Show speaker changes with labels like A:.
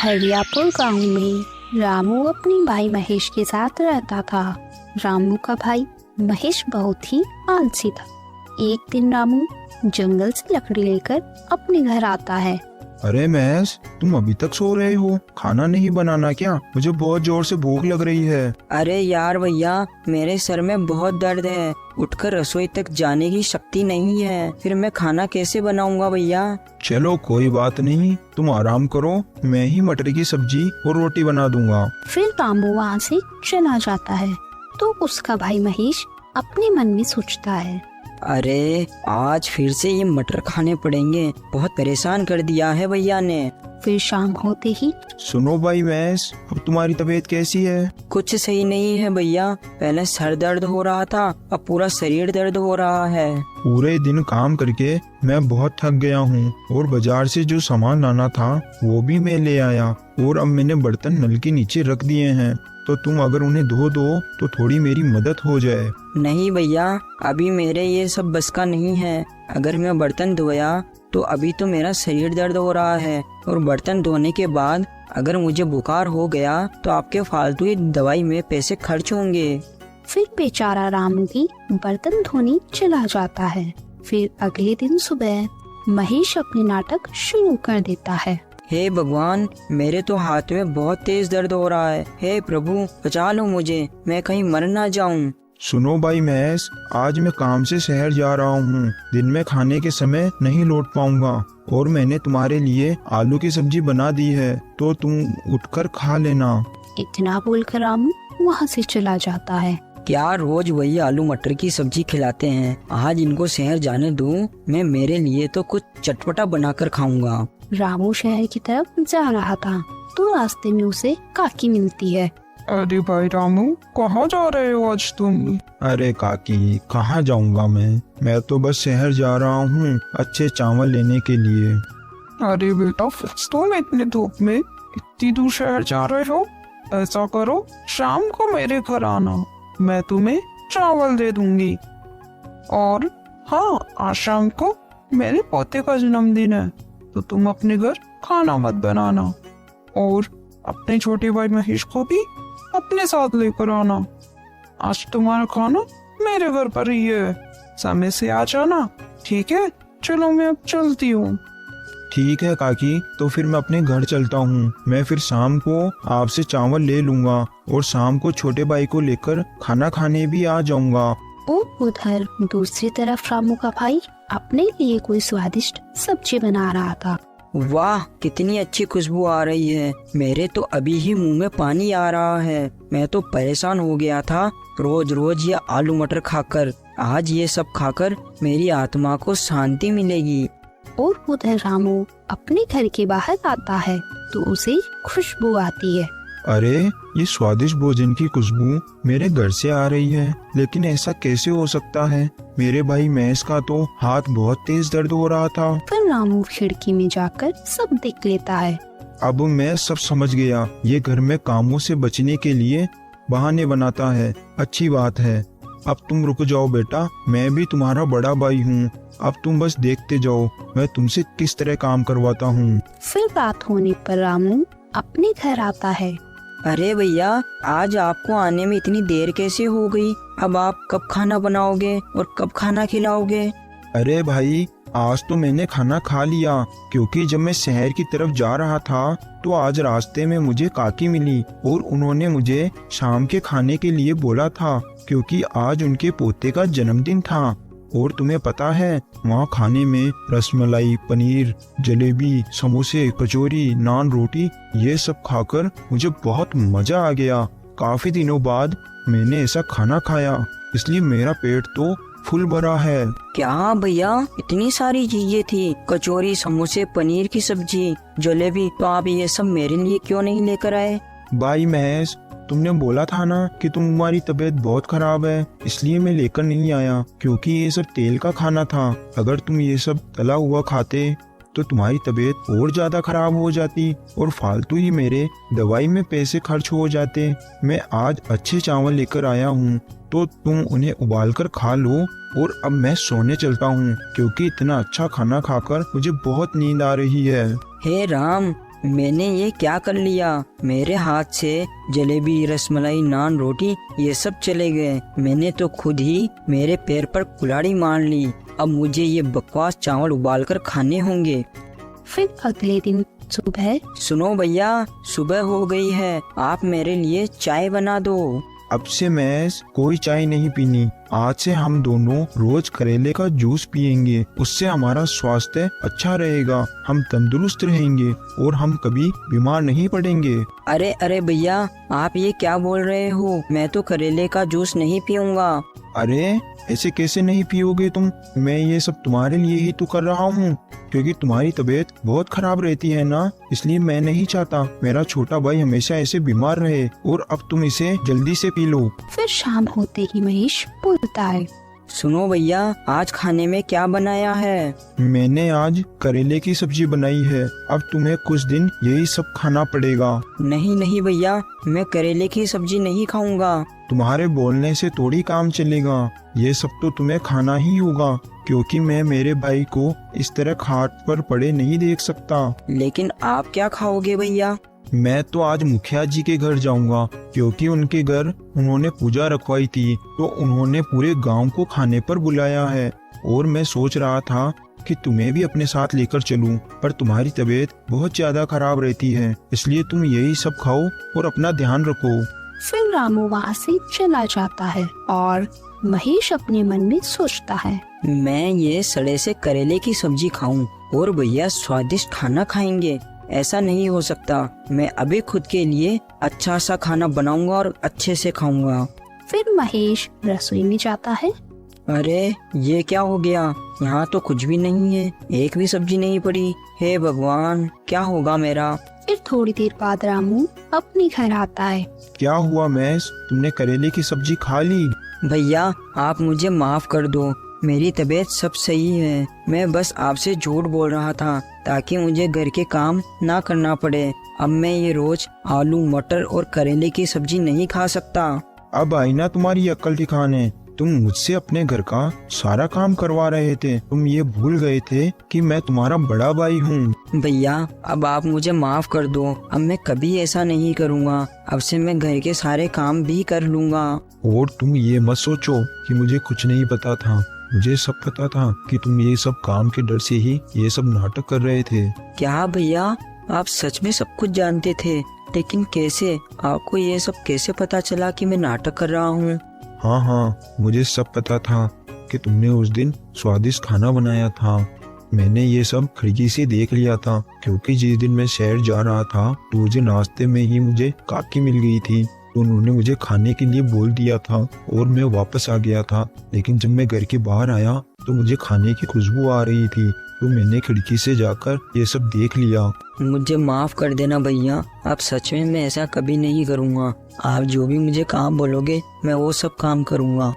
A: हरियापुर गांव में रामू अपनी भाई महेश के साथ रहता था। रामू का भाई महेश बहुत ही आलसी था। एक दिन रामू जंगल से लकड़ी लेकर अपने घर आता है।
B: अरे महेश, तुम अभी तक सो रहे हो? खाना नहीं बनाना क्या? मुझे बहुत जोर से भूख लग रही है।
C: अरे यार भैया, मेरे सर में बहुत दर्द है, उठकर रसोई तक जाने की शक्ति नहीं है, फिर मैं खाना कैसे बनाऊंगा भैया?
B: चलो कोई बात नहीं, तुम आराम करो, मैं ही मटर की सब्जी और रोटी बना दूंगा।
A: फिर रामू वहाँ से चला जाता है तो उसका भाई महेश अपने मन में सोचता है,
C: अरे आज फिर से ये मटर खाने पड़ेंगे, बहुत परेशान कर दिया है भैया ने।
A: फिर शाम होते ही
B: सुनो भाई महेश, अब तुम्हारी तबीयत कैसी है?
C: कुछ सही नहीं है भैया, पहले सर दर्द हो रहा था, अब पूरा शरीर दर्द हो रहा है।
B: पूरे दिन काम करके मैं बहुत थक गया हूँ और बाजार से जो सामान लाना था वो भी मैं ले आया और अब मैंने बर्तन नल के नीचे रख दिए हैं, तो तुम अगर उन्हें धो दो तो थोड़ी मेरी मदद हो जाए।
C: नहीं भैया, अभी मेरे ये सब बस का नहीं है। अगर मैं बर्तन धोया तो अभी तो मेरा शरीर दर्द हो रहा है, और बर्तन धोने के बाद अगर मुझे बुखार हो गया तो आपके फालतू ही दवाई में पैसे खर्च होंगे।
A: फिर बेचारा रामू भी बर्तन धोने चला जाता है। फिर अगले दिन सुबह महेश अपने नाटक शुरू कर देता है।
C: हे भगवान, मेरे तो हाथ में बहुत तेज दर्द हो रहा है, हे प्रभु बचा लो मुझे, मैं कहीं मर ना जाऊं।
B: सुनो भाई महेश, आज मैं काम से शहर जा रहा हूँ, दिन में खाने के समय नहीं लौट पाऊंगा और मैंने तुम्हारे लिए आलू की सब्जी बना दी है, तो तुम उठकर खा लेना।
A: इतना बोलकर रामू वहाँ से चला जाता है।
C: क्या रोज वही आलू मटर की सब्जी खिलाते हैं? आज इनको शहर जाने दूं, मैं मेरे लिए तो कुछ चटपटा बनाकर खाऊंगा।
A: रामू शहर की तरफ जा रहा था तो रास्ते में उसे काकी मिलती है।
D: अरे भाई रामू, कहाँ जा रहे हो आज तुम?
B: अरे काकी, कहाँ जाऊंगा मैं तो बस शहर जा रहा हूँ अच्छे चावल लेने के लिए।
D: अरे बेटा, तुम इतनी धूप में इतनी दूर शहर जा रहे हो? ऐसा करो, शाम को मेरे घर आना, मैं तुम्हें चावल दे दूंगी। और हाँ, आज शाम को मेरे पोते का जन्मदिन है, तो तुम अपने घर खाना मत बनाना, और अपने छोटे भाई महेश को भी अपने साथ लेकर आना। आज तुम्हारा खाना मेरे घर पर ही है, समय से आ जाना, ठीक है? चलो मैं अब चलती हूँ।
B: ठीक है काकी, तो फिर मैं अपने घर चलता हूँ। मैं फिर शाम को आपसे चावल ले लूंगा और शाम को छोटे भाई को लेकर खाना खाने भी आ जाऊंगा।
A: और उधर दूसरी तरफ रामू का भाई अपने लिए कोई स्वादिष्ट सब्जी बना रहा था।
C: वाह, कितनी अच्छी खुशबू आ रही है, मेरे तो अभी ही मुंह में पानी आ रहा है। मैं तो परेशान हो गया था रोज रोज ये आलू मटर खाकर, आज ये सब खाकर मेरी आत्मा को शांति मिलेगी।
A: और उधर रामू अपने घर के बाहर आता है तो उसे खुशबू आती है।
B: अरे, ये स्वादिष्ट भोजन की खुशबू मेरे घर से आ रही है, लेकिन ऐसा कैसे हो सकता है? मेरे भाई महेश का तो हाथ बहुत तेज दर्द हो रहा था।
A: फिर रामू खिड़की में जाकर सब देख लेता है।
B: अब मैं सब समझ गया, ये घर में कामों से बचने के लिए बहाने बनाता है। अच्छी बात है। अब तुम रुक जाओ बेटा, मैं भी तुम्हारा बड़ा भाई हूँ, अब तुम बस देखते जाओ मैं तुमसे किस तरह काम करवाता हूँ।
A: फिर रात होने पर रामू अपने घर आता है।
C: अरे भैया, आज आपको आने में इतनी देर कैसे हो गई? अब आप कब खाना बनाओगे और कब खाना खिलाओगे?
B: अरे भाई, आज तो मैंने खाना खा लिया, क्योंकि जब मैं शहर की तरफ जा रहा था तो आज रास्ते में मुझे काकी मिली और उन्होंने मुझे शाम के खाने के लिए बोला था, क्योंकि आज उनके पोते का जन्मदिन था। और तुम्हें पता है, वहाँ खाने में रसमलाई, पनीर, जलेबी, समोसे, कचौरी, नान, रोटी, ये सब खाकर मुझे बहुत मजा आ गया। काफी दिनों बाद मैंने ऐसा खाना खाया, इसलिए मेरा पेट तो फुल भरा है।
C: क्या भैया, इतनी सारी चीजें थी? कचौरी, समोसे, पनीर की सब्जी, जलेबी, तो आप ये सब मेरे लिए क्यों नहीं लेकर आए?
B: भाई महेश, तुमने बोला था ना कि तुम्हारी तबीयत बहुत खराब है, इसलिए मैं लेकर नहीं आया, क्योंकि ये सब तेल का खाना था। अगर तुम ये सब तला हुआ खाते तो तुम्हारी तबीयत और ज्यादा खराब हो जाती और फालतू ही मेरे दवाई में पैसे खर्च हो जाते। मैं आज अच्छे चावल लेकर आया हूँ, तो तुम उन्हें उबाल कर खा लो, और अब मैं सोने चलता हूँ, क्योंकि इतना अच्छा खाना खाकर मुझे बहुत नींद आ रही है।
C: हे राम, मैंने ये क्या कर लिया? मेरे हाथ से जलेबी, रसमलाई, नान, रोटी ये सब चले गए। मैंने तो खुद ही मेरे पैर पर कुल्हाड़ी मार ली। अब मुझे ये बकवास चावल उबालकर खाने होंगे।
A: फिर अगले दिन सुबह
C: सुनो भैया, सुबह हो गई है, आप मेरे लिए चाय बना दो।
B: अब से मैं कोई चाय नहीं पीनी। आज से हम दोनों रोज करेले का जूस पियेंगे। उससे हमारा स्वास्थ्य अच्छा रहेगा, हम तंदुरुस्त रहेंगे और हम कभी बीमार नहीं पड़ेंगे।
C: अरे अरे भैया, आप ये क्या बोल रहे हो? मैं तो करेले का जूस नहीं पीऊंगा।
B: अरे ऐसे कैसे नहीं पियोगे तुम? मैं ये सब तुम्हारे लिए ही तो कर रहा हूँ, क्योंकि तुम्हारी तबीयत बहुत खराब रहती है ना, इसलिए मैं नहीं चाहता मेरा छोटा भाई हमेशा ऐसे बीमार रहे। और अब तुम इसे जल्दी से पी लो।
A: फिर शाम होते ही महेश बोलता है,
C: सुनो भैया, आज खाने में क्या बनाया है?
B: मैंने आज करेले की सब्जी बनाई है। अब तुम्हें कुछ दिन यही सब खाना पड़ेगा।
C: नहीं नहीं भैया, मैं करेले की सब्जी नहीं खाऊंगा।
B: तुम्हारे बोलने से थोड़ी काम चलेगा, ये सब तो तुम्हें खाना ही होगा, क्योंकि मैं मेरे भाई को इस तरह खाट पर पड़े नहीं देख सकता।
C: लेकिन आप क्या खाओगे भैया?
B: मैं तो आज मुखिया जी के घर जाऊंगा, क्योंकि उनके घर उन्होंने पूजा रखवाई थी, तो उन्होंने पूरे गांव को खाने पर बुलाया है। और मैं सोच रहा था कि तुम्हें भी अपने साथ लेकर चलूं, पर तुम्हारी तबीयत बहुत ज्यादा खराब रहती है, इसलिए तुम यही सब खाओ और अपना ध्यान रखो।
A: फिर रामू वहाँ से चला जाता है और महेश अपने मन में सोचता है,
C: मैं ये सड़े से करेले की सब्जी खाऊं और भैया स्वादिष्ट खाना खाएंगे? ऐसा नहीं हो सकता। मैं अभी खुद के लिए अच्छा सा खाना बनाऊंगा और अच्छे से खाऊंगा।
A: फिर महेश रसोई में जाता है।
C: अरे ये क्या हो गया? यहाँ तो कुछ भी नहीं है, एक भी सब्जी नहीं पड़ी। हे भगवान, क्या होगा मेरा?
A: फिर थोड़ी देर बाद रामू अपने घर आता है।
B: क्या हुआ महेश, तुमने करेले की सब्जी खा ली?
C: भैया आप मुझे माफ कर दो, मेरी तबीयत सब सही है। मैं बस आपसे झूठ बोल रहा था ताकि मुझे घर के काम ना करना पड़े। अब मैं ये रोज आलू, मटर और करेले की सब्जी नहीं खा सकता।
B: अब आई ना तुम्हारी अक्ल ठिकाने। तुम मुझसे अपने घर का सारा काम करवा रहे थे, तुम ये भूल गए थे कि मैं तुम्हारा बड़ा भाई हूँ।
C: भैया अब आप मुझे माफ कर दो, अब मैं कभी ऐसा नहीं करूँगा। अब से मैं घर के सारे काम भी कर लूँगा।
B: और तुम ये मत सोचो कि मुझे कुछ नहीं पता था, मुझे सब पता था कि तुम ये सब काम के डर से ही ये सब नाटक कर रहे थे।
C: क्या भैया, आप सच में सब कुछ जानते थे? लेकिन कैसे? आपको ये सब कैसे पता चला कि मैं नाटक कर रहा हूँ?
B: हाँ, मुझे सब पता था कि तुमने उस दिन स्वादिष्ट खाना बनाया था। मैंने ये सब खिड़की से देख लिया था, क्योंकि जिस दिन मैं शहर जा रहा था तो मुझे नाश्ते में ही मुझे काकी मिल गई थी, तो उन्होंने मुझे खाने के लिए बोल दिया था और मैं वापस आ गया था। लेकिन जब मैं घर के बाहर आया तो मुझे खाने की खुशबू आ रही थी, तो मैंने खिड़की से जाकर ये सब देख लिया।
C: मुझे माफ कर देना भैया, आप सच में मैं ऐसा कभी नहीं करूँगा। आप जो भी मुझे काम बोलोगे मैं वो सब काम करूँगा।